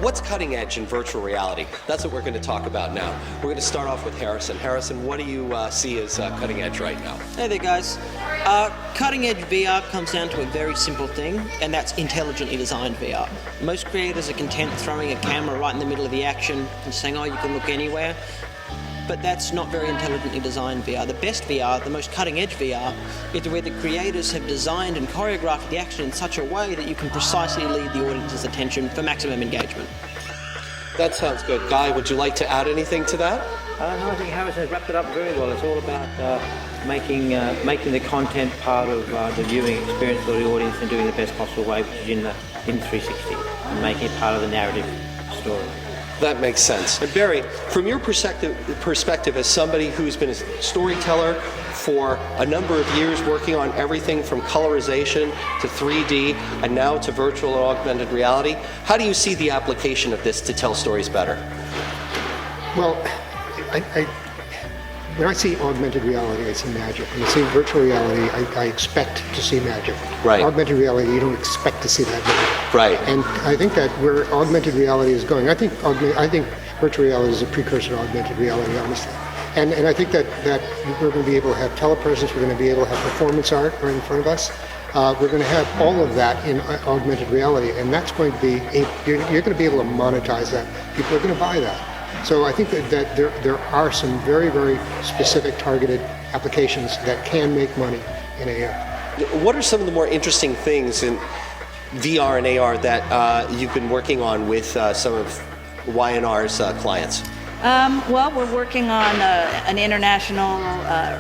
what's cutting edge in virtual reality? That's what we're going to talk about now. We're going to start off with Harrison. Harrison, what do you see as cutting edge right now? Hey there, guys. Cutting edge VR comes down to a very simple thing, and that's intelligently designed VR. Most creators are content throwing a camera right in the middle of the action and saying, oh, you can look anywhere. But that's not very intelligently designed VR. The best VR, the most cutting edge VR, is where the creators have designed and choreographed the action in such a way that you can precisely lead the audience's attention for maximum engagement. That sounds good. Guy, would you like to add anything to that? No, I think Harrison has wrapped it up very well. It's all about making the content part of the viewing experience for the audience and doing it the best possible way, which is in 360, and making it part of the narrative story. That makes sense. And Barry, from your perspective as somebody who's been a storyteller for a number of years, working on everything from colorization to 3D and now to virtual and augmented reality, how do you see the application of this to tell stories better? Well, when I see augmented reality, I see magic. When I see virtual reality, I expect to see magic. Right. Augmented reality, you don't expect to see that magic. Right. And I think that where augmented reality is going, I think virtual reality is a precursor to augmented reality, honestly. And I think that we're going to be able to have telepresence, we're going to be able to have performance art right in front of us. We're going to have all of that in augmented reality, and that's going to be, you're going to be able to monetize that. People are going to buy that. So I think that there are some very, very specific targeted applications that can make money in AR. What are some of the more interesting things in VR and AR that you've been working on with some of Y&R's clients? Well, we're working on an international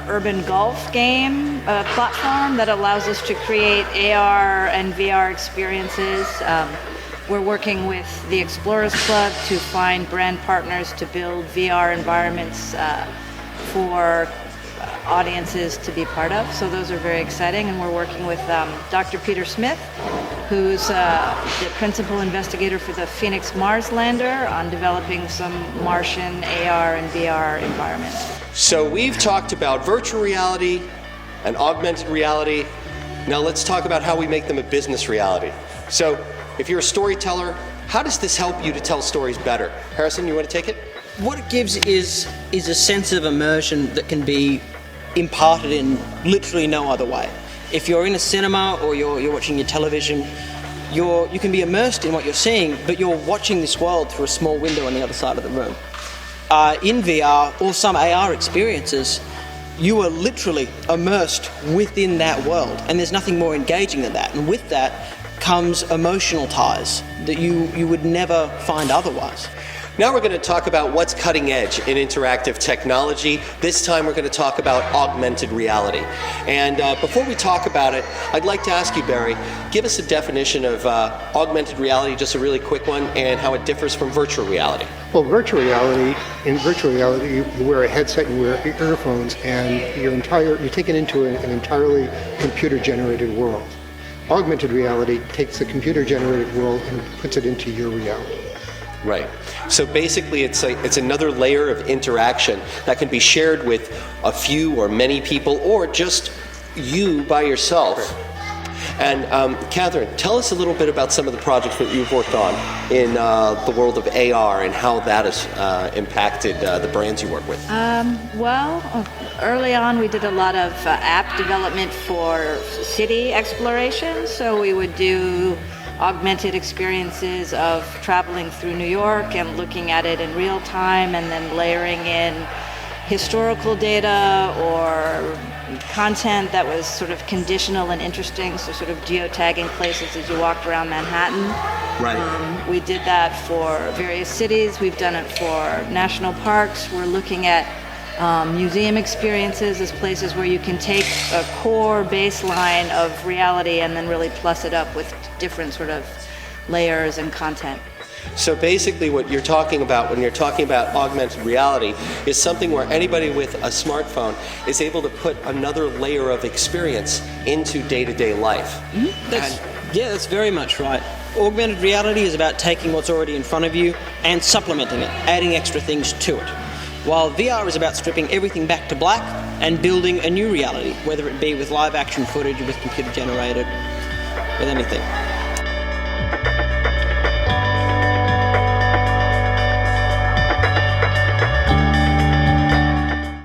urban golf game platform that allows us to create AR and VR experiences. We're working with the Explorers Club to find brand partners to build VR environments for audiences to be part of. So those are very exciting. And we're working with Dr. Peter Smith, who's the principal investigator for the Phoenix Mars lander, on developing some Martian AR and VR environments. So we've talked about virtual reality and augmented reality. Now let's talk about how we make them a business reality. So if you're a storyteller, how does this help you to tell stories better? Harrison, you want to take it? What it gives is a sense of immersion that can be imparted in literally no other way. If you're in a cinema or you're watching your television, you can be immersed in what you're seeing, but you're watching this world through a small window on the other side of the room. In VR or some AR experiences, you are literally immersed within that world, and there's nothing more engaging than that. And with that comes emotional ties that you would never find otherwise. Now we're going to talk about what's cutting edge in interactive technology. This time we're going to talk about augmented reality. And before we talk about it, I'd like to ask you, Barry, give us a definition of augmented reality, just a really quick one, and how it differs from virtual reality. Well, in virtual reality, you wear a headset, you wear earphones, and you're taken into an entirely computer-generated world. Augmented reality takes the computer-generated world and puts it into your reality. Right. So basically it's another layer of interaction that can be shared with a few or many people, or just you by yourself. Right. And Catherine, tell us a little bit about some of the projects that you've worked on in the world of AR and how that has impacted the brands you work with. Well, early on we did a lot of app development for city exploration. So we would do augmented experiences of traveling through New York and looking at it in real time, and then layering in historical data or content that was sort of conditional and interesting, so sort of geotagging places as you walked around Manhattan. Right. We did that for various cities. We've done it for national parks. We're looking at museum experiences as places where you can take a core baseline of reality and then really plus it up with different sort of layers and content. So basically what you're talking about when you're talking about augmented reality is something where anybody with a smartphone is able to put another layer of experience into day-to-day life. Mm-hmm. That's very much right. Augmented reality is about taking what's already in front of you and supplementing it, adding extra things to it. While VR is about stripping everything back to black and building a new reality, whether it be with live action footage, with computer generated, with anything.